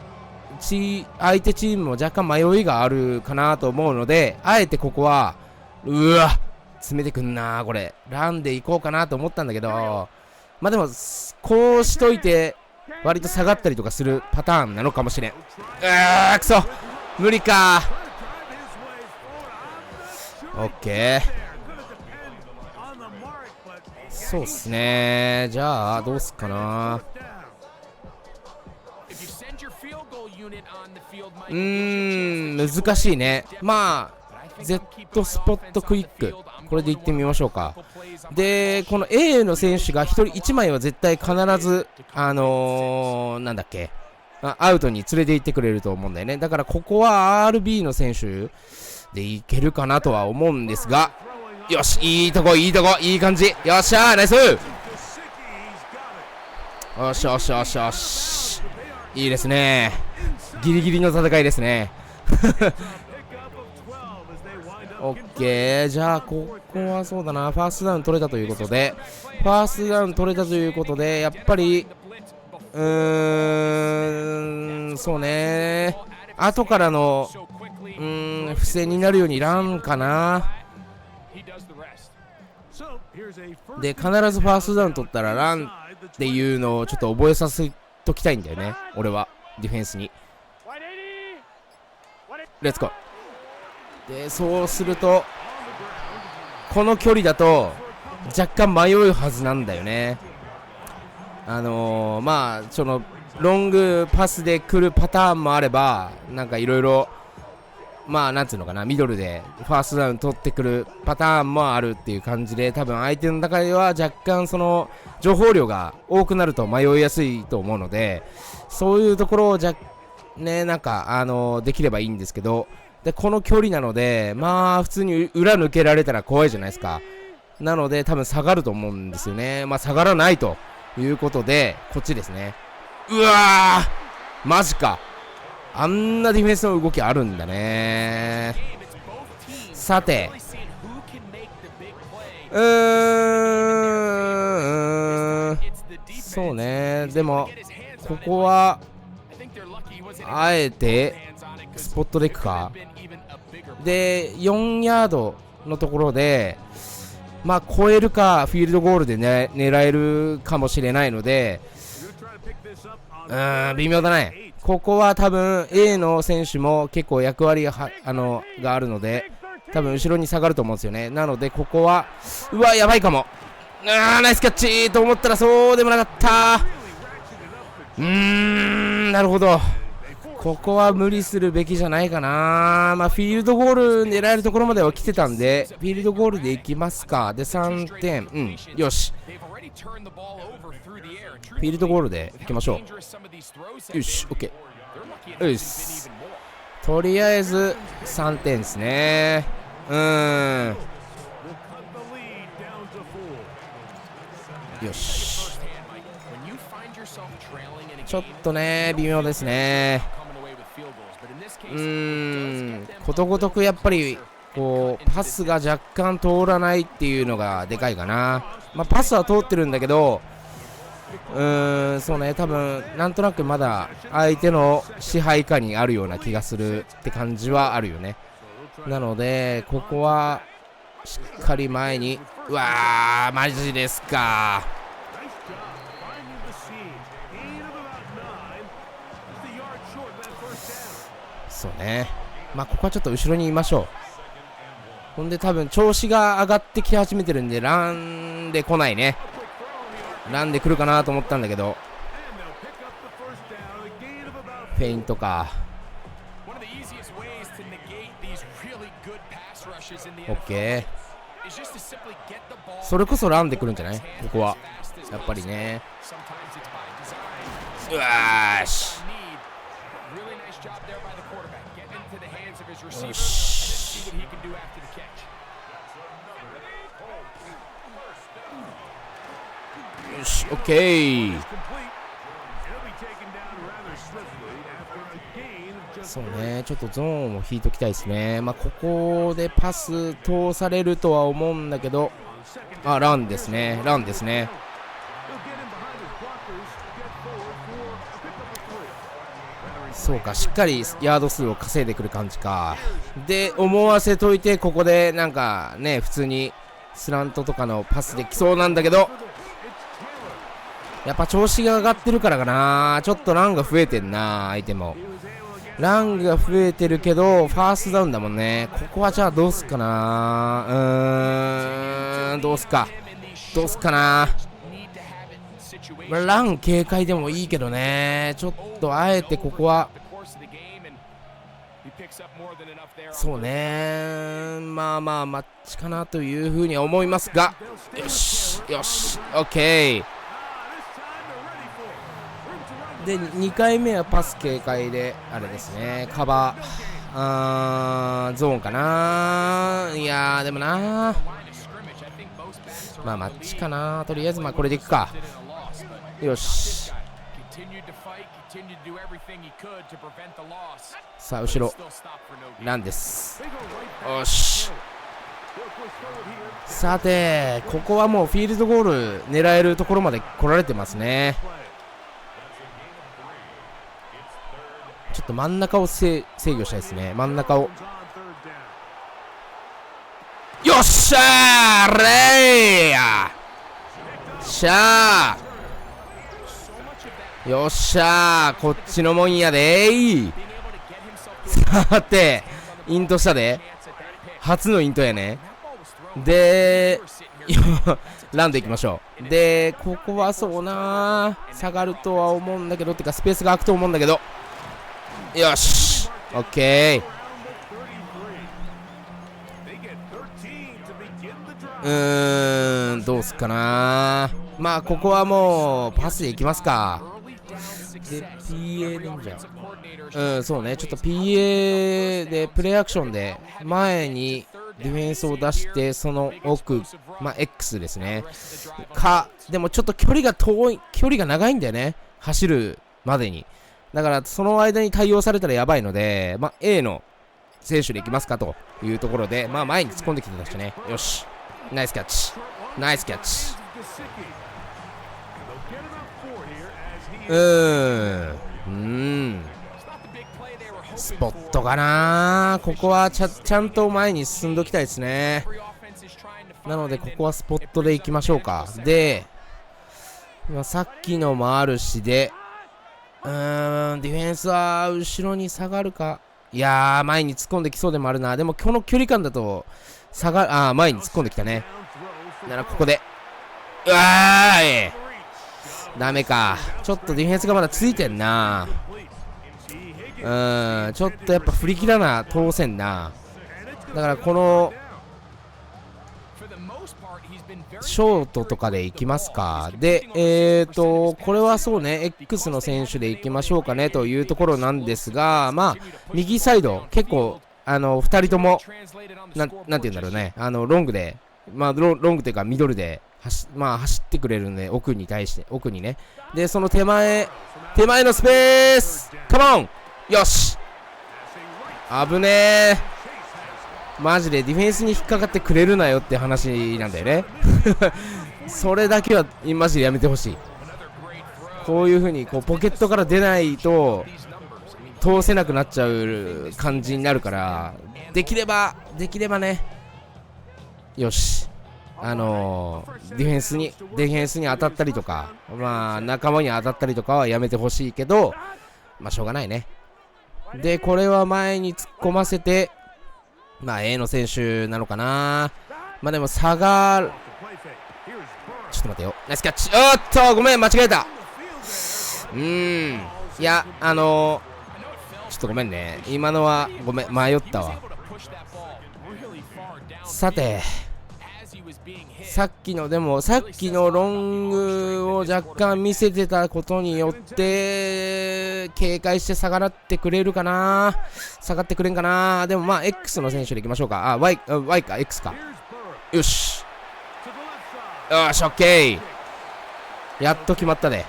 相手チームも若干迷いがあるかなと思うので、あえてここは詰めてくんな。これランで行こうかなと思ったんだけど、でもこうしといて割と下がったりとかするパターンなのかもしれん。くそ、無理か。オッケー。そうっすね。じゃあどうすっかな。難しいね。Z スポットクイック、これでいってみましょうか。でこの A の選手が1人1枚は絶対必ずなんだっけ、アウトに連れて行ってくれると思うんだよね。だからここは RB の選手でいけるかなとは思うんですが、よし、いいとこいい感じ。よっしゃー、ナイス。よしよしよしよし、いいですね。ギリギリの戦いですね。オッケー。じゃあここはそうだな、ファーストダウン取れたということで、やっぱりそうね、後からの不正になるようにランかな。で必ずファーストダウン取ったらランっていうのをちょっと覚えさせときたいんだよね、俺は。ディフェンスにレッツゴー。でそうするとこの距離だと若干迷うはずなんだよね。まあそのロングパスで来るパターンもあれば、なんかいろいろまあなんつうのかな、ミドルでファーストダウン取ってくるパターンもあるっていう感じで、多分相手の中では若干その情報量が多くなると迷いやすいと思うので、そういうところをね、なんかできればいいんですけど、でこの距離なので、まあ普通に裏抜けられたら怖いじゃないですか。なので多分下がると思うんですよね。まあ下がらないということで、こっちですね。うわー、マジか。あんなディフェンスの動きあるんだね。さて、そうね。でもここはあえてスポットでいくか。で4ヤードのところで、まあ超えるかフィールドゴールで、ね、狙えるかもしれないので、微妙だね。ここは多分 A の選手も結構役割があるので、多分後ろに下がると思うんですよね。なのでここはうわやばいかも。ナイスキャッチと思ったらそうでもなかった。なるほど。ここは無理するべきじゃないかな。まあフィールドゴール狙えるところまでは来てたんで、フィールドゴールでいきますか。で3点、よし。フィールドゴールでいきましょう。よし、オッケー。よし。とりあえず3点ですね。よし。ちょっとね微妙ですね。ことごとくやっぱりこうパスが若干通らないっていうのがでかいかな。まあパスは通ってるんだけど、そうね、多分なんとなくまだ相手の支配下にあるような気がするって感じはあるよね。なのでここはしっかり前に、うわーマジですか。そうね、まあここはちょっと後ろにいましょう。ほんで多分調子が上がってき始めてるんで、ランで来ないね。ランで来るかなと思ったんだけど、フェイントか。オッケー。それこそランで来るんじゃない、ここはやっぱりね。うわーし、よし。よし、オッケー。そうね、ちょっとゾーンを引いときたいですね。まあここでパス通されるとは思うんだけど、ランですね、ランですね。そうか、しっかりヤード数を稼いでくる感じか。で思わせといて、ここでなんかね普通にスラントとかのパスできそうなんだけど、やっぱ調子が上がってるからかな。ちょっとランが増えてんな。相手もランが増えてるけどファーストダウンだもんね。ここはじゃあどうすかな。どうすかな。ラン警戒でもいいけどね。ちょっとあえてここはそうね、まあまあマッチかなというふうには思いますが、よしよし、オッケー。で2回目はパス警戒であれですね、カバーゾーンかな。いやーでもな、まあマッチかな。とりあえずまあこれでいくか。よし、さあ後ろランです。よし、さてここはもうフィールドゴール狙えるところまで来られてますね。ちょっと真ん中を制御したいですね。真ん中を。よっしゃーレイヤーしゃー、よっしゃー、こっちのもんやでー。さてイントしたで、初のイントやね。で、ランでいきましょう。で、ここはそうな下がるとは思うんだけど、てかスペースが空くと思うんだけど。よし !OK。どうすっかな。まあ、ここはもう、パスでいきますか。で、PA レンジャー。そうね。ちょっと PA で、プレイアクションで、前にディフェンスを出して、その奥、まあ、X ですね。でもちょっと距離が長いんだよね。走るまでに。だから、その間に対応されたらやばいので、まあ、A の選手でいきますかというところで、まあ、前に突っ込んできてたしね。よし。ナイスキャッチ。ナイスキャッチ。スポットかな。ここはちゃんと前に進んでおきたいですね。なのでここはスポットでいきましょうか。で、さっきのもあるしで、ディフェンスは後ろに下がるか。いやー、前に突っ込んできそうでもあるな。でもこの距離感だと前に突っ込んできたね。ならここで、うわーい、ダメか。ちょっとディフェンスがまだついてんな。ちょっとやっぱ振り切らな通せんな。だからこのショートとかでいきますか。で、これはそうね、X の選手でいきましょうかねというところなんですが、まあ、右サイド、結構、2人とも、なんて言うんだろうね、ロングで、まあ、ロングというかミドルで、走ってくれるんで、奥にね。で、その手前のスペースカモンよし危ねえ。マジでディフェンスに引っかかってくれるなよって話なんだよね。それだけはマジでやめてほしい。こういう風にこうポケットから出ないと通せなくなっちゃう感じになるから、できればね、よし、ディフェンスに当たったりとか、まあ仲間に当たったりとかはやめてほしいけど、まあしょうがないね。で、これは前に突っ込ませて、まあ A の選手なのかな。まあでもちょっと待ってよ。ナイスキャッチ。おっとごめん、間違えた。いや、ちょっとごめんね。今のはごめん、迷ったわ。さて、さっきのロングを若干見せてたことによって警戒して下がってくれんかな。でもまあ X の選手でいきましょうか。Y か X か。よしよし、オッケー、やっと決まったね。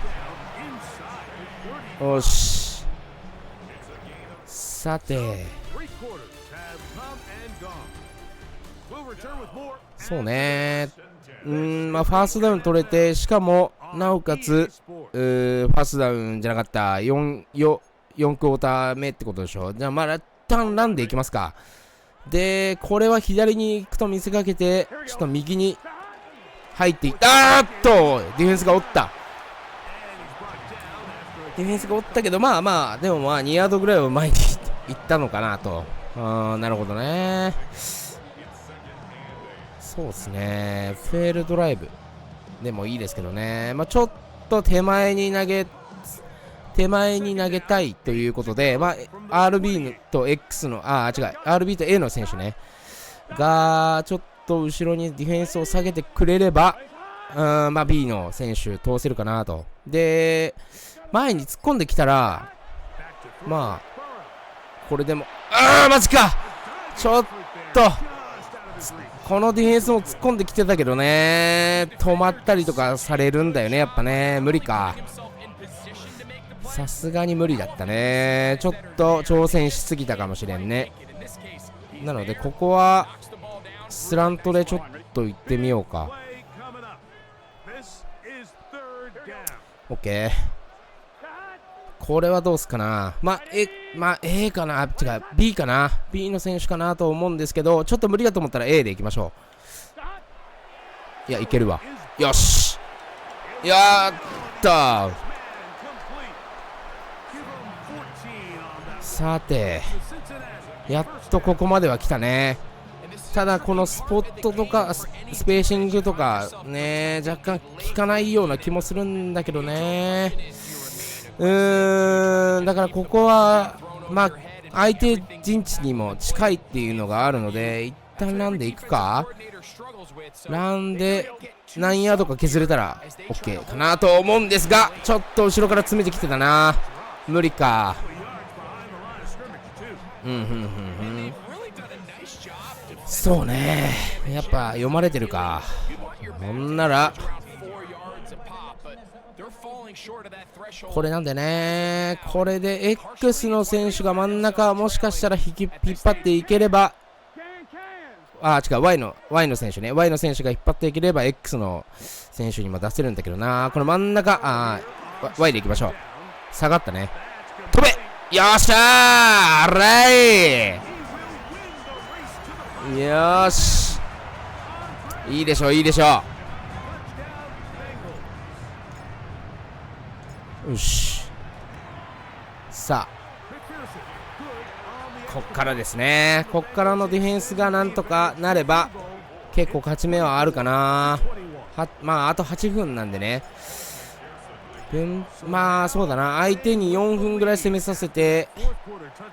よし、さて、そうね、まあファーストダウン取れて、しかもなおかつファーストダウンじゃなかった、4クォーター目ってことでしょ。じゃあまあ一旦ランでいきますか。で、これは左に行くと見せかけてちょっと右に入っていった。ディフェンスがおったけど、まあまあでもまあ2ヤードぐらいを前に行ったのかなと。なるほどね。そうですね、フェールドライブでもいいですけどね。まあちょっと手前に投げたいということで、まあ RB と X のRB と A の選手ねがちょっと後ろにディフェンスを下げてくれれば、まあ B の選手通せるかなと。で、前に突っ込んできたら、まあこれでもマジか、ちょっとこのディフェンスも突っ込んできてたけどね、止まったりとかされるんだよね、やっぱね。無理か、さすがに無理だったね。ちょっと挑戦しすぎたかもしれんね。なのでここはスラントでちょっと行ってみようか。 OK、 これはどうすかな。まあ A かな、違う B かな、 B の選手かなと思うんですけど、ちょっと無理だと思ったら A でいきましょう。いや、いけるわ。よし、やったー。さて、やっとここまでは来たね。ただこのスポットとかスペーシングとかね、若干効かないような気もするんだけどね。だからここはまあ相手陣地にも近いっていうのがあるので、一旦ランでいくか。ランで何ヤードか削れたら OK かなと思うんですが、ちょっと後ろから詰めてきてたな。無理か。そうね、やっぱ読まれてるか。ほんならこれなんでね、これで X の選手が真ん中もしかしたら引っ張っていければ、違う、Y の選手ね、Y の選手が引っ張っていければ X の選手にも出せるんだけどな。この真ん中、Y でいきましょう。下がったね。飛べ、よっしゃー、あらい、よーし、いいでしょ、いいでしょ。よし、さあこっからですね。こっからのディフェンスがなんとかなれば結構勝ち目はあるかな。まああと8分なんでね。まあそうだな、相手に4分ぐらい攻めさせて、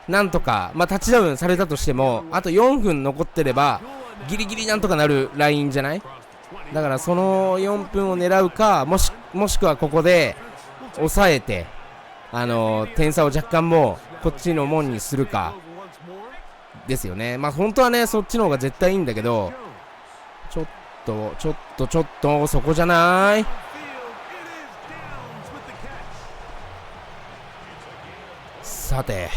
なんとかまあタッチダウンされたとしてもあと4分残ってればギリギリなんとかなるラインじゃない。だからその4分を狙うか、もしくはここで抑えて点差を若干もうこっちのもんにするかですよね。まあ本当はねそっちの方が絶対いいんだけど、ちょっとそこじゃない。さて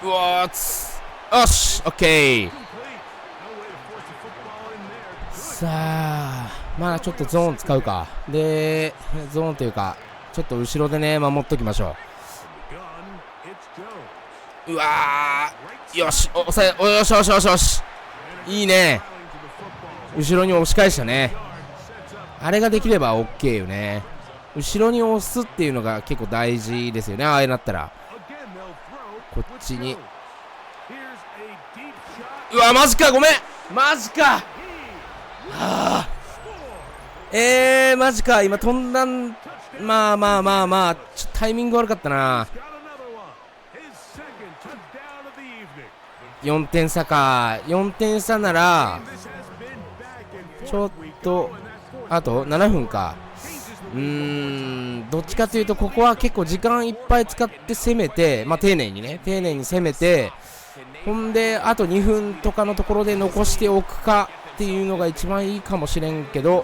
うわー、よし、オッケー。さあまあちょっとゾーン使うか。でゾーンというかちょっと後ろでね守っときましょう。うわー、よし、よしよしよしよし、いいね。後ろに押し返したね。あれができれば OK よね。後ろに押すっていうのが結構大事ですよね。ああなったらこっちに、うわマジか、ごめん、マジか、マジか、今飛んだん、まあちょっとタイミング悪かったな。4点差か。4点差ならちょっとあと7分か。どっちかというとここは結構時間いっぱい使って攻めて、まあ丁寧に攻めて、ほんであと2分とかのところで残しておくかっていうのが一番いいかもしれんけど、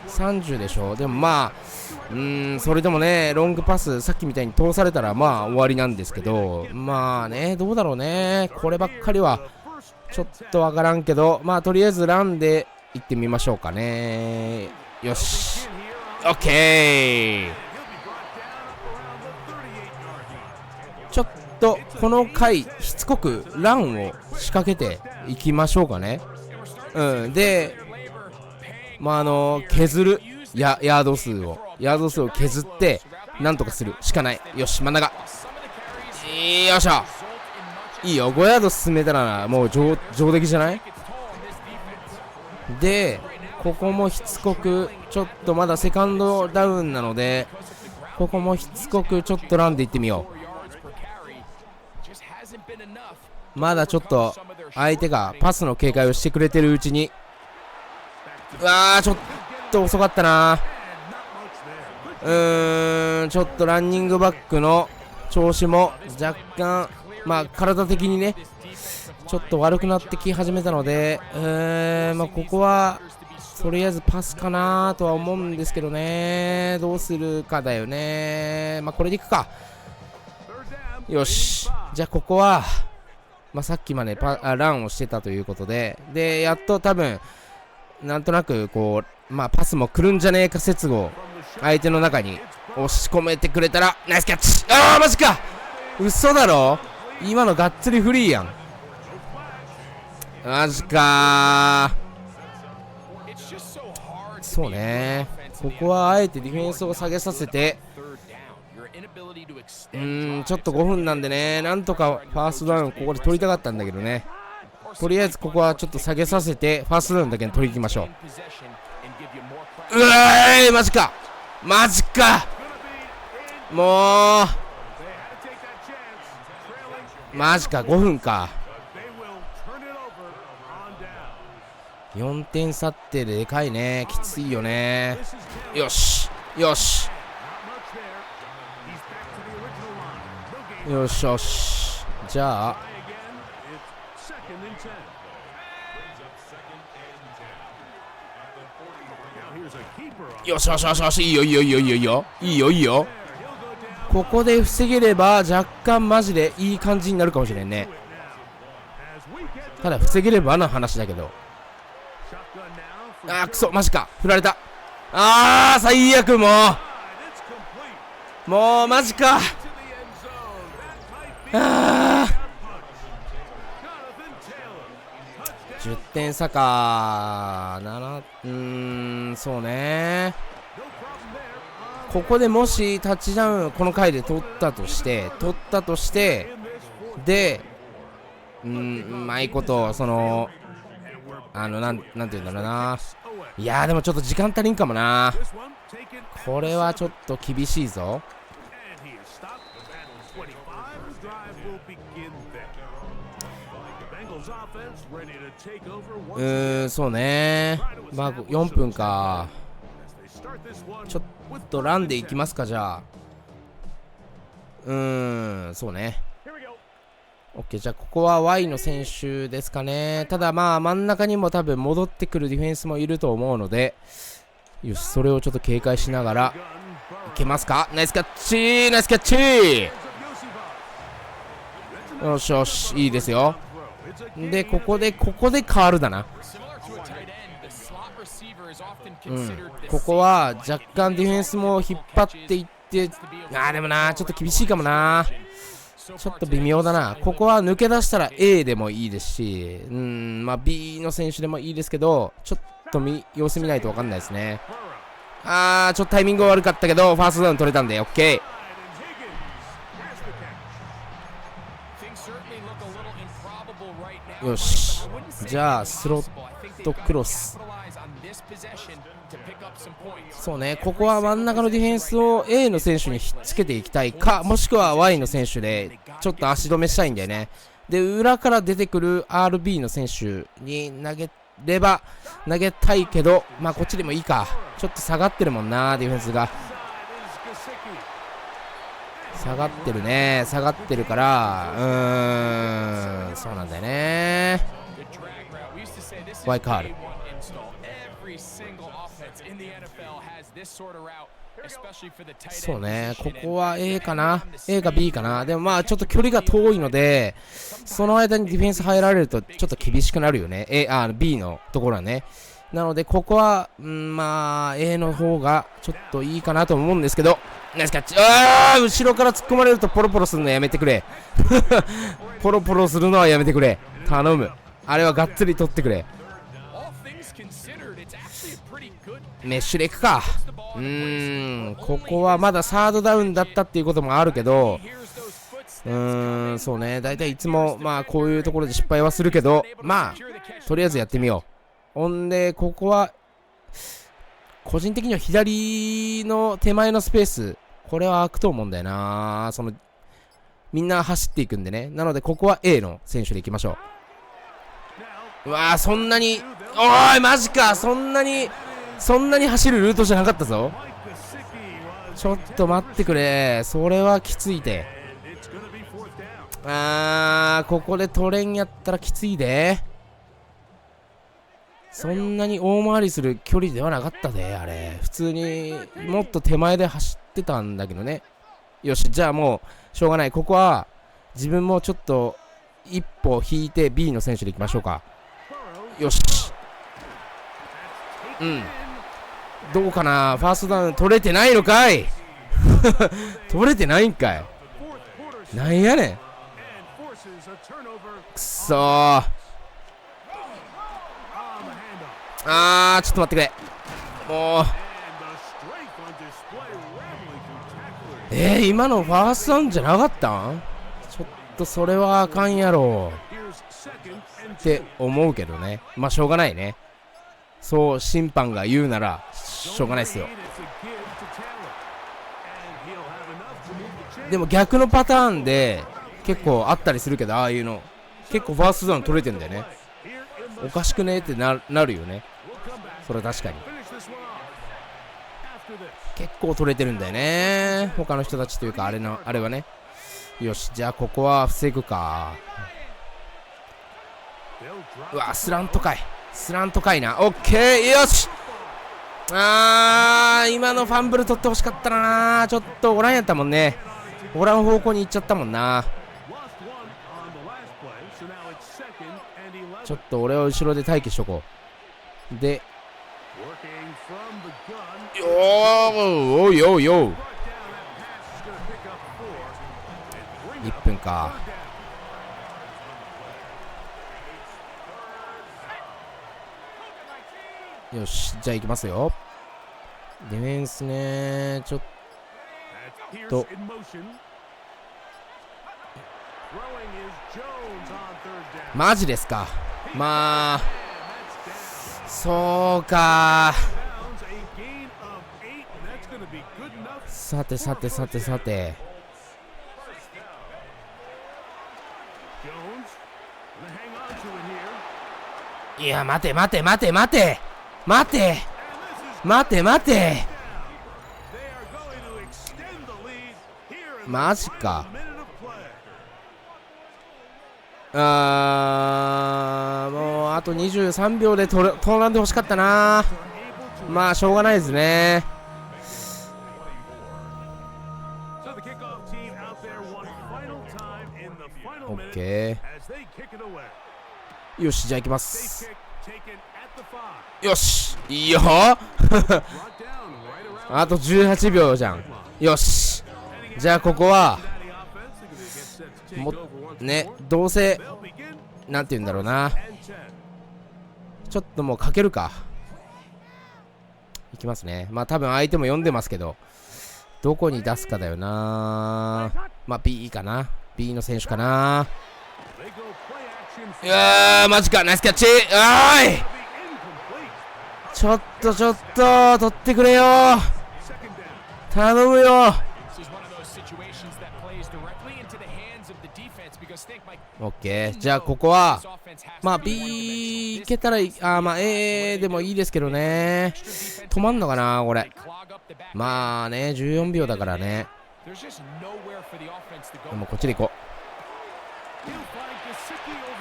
30でしょ。でもまあそれでもねロングパスさっきみたいに通されたらまあ終わりなんですけど、まあねどうだろうね、こればっかりはちょっとわからんけど、まあとりあえずランで行ってみましょうかね。よし、オッケー。ちょっとこの回しつこくランを仕掛けていきましょうかね。でまあ削るヤード数を削ってなんとかするしかない。よし、真ん中、よっしゃ、いいよ、5ヤード進めたらもう上出来じゃない。でここもしつこくちょっとまだセカンドダウンなので、ここもしつこくちょっとランでいってみよう。まだちょっと相手がパスの警戒をしてくれてるうちに、うわーちょっと遅かったな。ちょっとランニングバックの調子も若干まあ体的にねちょっと悪くなってき始めたので、まあここはとりあえずパスかなとは思うんですけどね、どうするかだよね。まあこれでいくか。よし、じゃあここはまあさっきまでランをしてたということで、やっと多分なんとなくこうまあパスも来るんじゃねえか説を相手の中に押し込めてくれたらナイスキャッチ。あーマジか、嘘だろ、今のがっつりフリーやん。マジかー。そうね、ここはあえてディフェンスを下げさせてちょっと5分なんでね、なんとかファーストダウンここで取りたかったんだけどね。とりあえずここはちょっと下げさせてファーストダウンだけ取りに行きましょう。うわーい、マジかマジか、もうマジか、5分か。4点差ってでかいね。きついよね。よしよしよしよし、じゃあよしよしよしよし、いいよいいよいいよいいよいいよいいよいいよ。ここで防げれば若干マジでいい感じになるかもしれんね。ただ防げればの話だけど。あー、くそ、マジか、振られた。あー、最悪、もうマジか。あー、10点差か7、そうね。ここでもしタッチダウンこの回で取ったとしてで、うまいことそのなんて言うんだろうな。いやーでもちょっと時間足りんかもな。これはちょっと厳しいぞ。そうね。まあ4分か。ちょっとランでいきますか、じゃあ。そうね。OK、じゃあここは Y の選手ですかね。ただまあ真ん中にも多分戻ってくるディフェンスもいると思うので、よし、それをちょっと警戒しながらいけますか。ナイスキャッチナイスキャッチ。よしよし、いいですよ。でここで変わるだな。ここは若干ディフェンスも引っ張っていって、でもな、ちょっと厳しいかもな。ちょっと微妙だな。ここは抜け出したら A でもいいですし、まあ B の選手でもいいですけど、ちょっと様子見ないと分かんないですね。ちょっとタイミング悪かったけどファーストダウン取れたんで OK。よし、じゃあスロットクロス。そうね、ここは真ん中のディフェンスを A の選手にひっつけていきたいか、もしくは Y の選手でちょっと足止めしたいんだよね。で裏から出てくる RB の選手に投げたいけど、まあこっちでもいいか。ちょっと下がってるもんな、ディフェンスが下がってるね。下がってるから、そうなんだよね。Y カール。そうね、ここは A かな、 A か B かな。でもまあちょっと距離が遠いので、その間にディフェンス入られるとちょっと厳しくなるよね。B のところはね。なのでここはまあ A の方がちょっといいかなと思うんですけど、ナイスキャッチ。後ろから突っ込まれるとポロポロするのやめてくれ。ポロポロするのはやめてくれ、頼む。あれはがっつり取ってくれ。メッシュでいくか。ここはまだサードダウンだったっていうこともあるけど、そうね、大体いつもまあこういうところで失敗はするけど、まあとりあえずやってみよう。ほんでここは個人的には左の手前のスペース、これは空くと思うんだよな。そのみんな走っていくんでね。なのでここは A の選手でいきましょう。うわー、そんなに、おーいマジか、そんなに走るルートじゃなかったぞ。ちょっと待ってくれ、それはきついて。ここで取れんやったらきついで。そんなに大回りする距離ではなかったで、あれ。普通にもっと手前で走ってたんだけどね。よし、じゃあもうしょうがない。ここは自分もちょっと一歩引いて B の選手でいきましょうか。よし、どうかな。ファーストダウン取れてないのかい。取れてないんかい。なんやねん、くそー。ちょっと待ってくれ。もう今のファーストダウンじゃなかったん？ちょっとそれはあかんやろって思うけどね。まあしょうがないね。そう審判が言うならしょうがないですよ。でも逆のパターンで結構あったりするけど、ああいうの結構ファーストダウン取れてんだよね。おかしくねってなるよね。それは確かに結構取れてるんだよね、他の人たちというか、あれはね。よし、じゃあここは防ぐか。うわ、スラントかいな。オッケー、よし。今のファンブル取ってほしかったな。ちょっとおらんやったもんね。おらん方向に行っちゃったもんな。ちょっと俺は後ろで待機しとこう。で、おい1分か。よし、じゃあ行きますよ。ディフェンスね、ちょっとマジですか。まあそうか。さていや、待てマジか。もうあと23秒で取らんでほしかったな。まあしょうがないですね。オッケー。よし、じゃあ行きます。よし、いいよあと18秒じゃん。よし、じゃあここはね、どうせなんて言うんだろうな。ちょっともうかけるか。いきますね。まあ多分相手も読んでますけど、どこに出すかだよな。まあ B かな。B の選手かな。いやー、マジか。ナイスキャッチ。ちょっと取ってくれよ、頼むよ。オッケー、じゃあここはまあ B いけたらまあ A でもいいですけどね。止まんのかなこれ。まあね、14秒だからね。でもこっちで行こ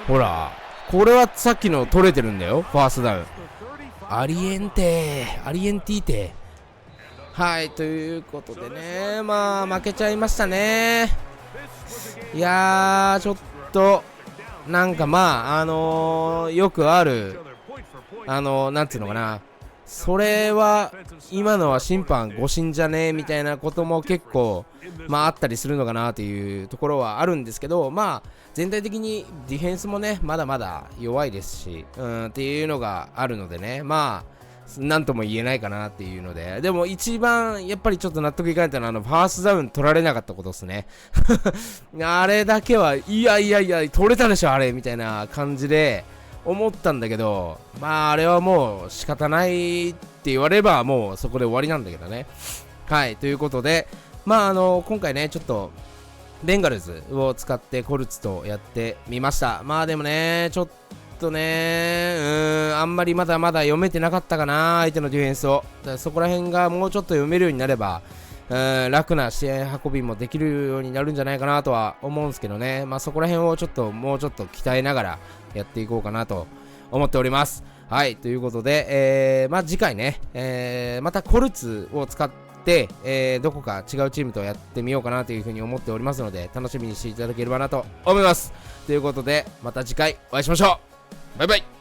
う。ほら、これはさっきの取れてるんだよ、ファーストダウン。アリエンティーテ。はい、ということでね、まあ負けちゃいましたね。いやー、ちょっとなんかまあよくあるなんていうのかな、それは今のは審判誤審じゃねえみたいなことも結構まああったりするのかなというところはあるんですけど、まあ全体的にディフェンスもねまだまだ弱いですし、っていうのがあるのでね、まあなんとも言えないかなっていうので、でも一番やっぱりちょっと納得いかないのはファーストダウン取られなかったことですねあれだけはいや取れたでしょあれみたいな感じで思ったんだけど、まああれはもう仕方ないって言われればもうそこで終わりなんだけどね。はい、ということでまあ今回ねちょっとベンガルズを使ってコルツとやってみました。まあでもねちょっとねあんまりまだまだ読めてなかったかな、相手のディフェンスを。だからそこら辺がもうちょっと読めるようになれば楽な試合運びもできるようになるんじゃないかなとは思うんですけどね。まあそこら辺をもうちょっと鍛えながらやっていこうかなと思っております。はい、ということで、まあ次回ね、またコルツを使ってどこか違うチームとやってみようかなというふうに思っておりますので、楽しみにしていただければなと思います。ということでまた次回お会いしましょう。バイバイ。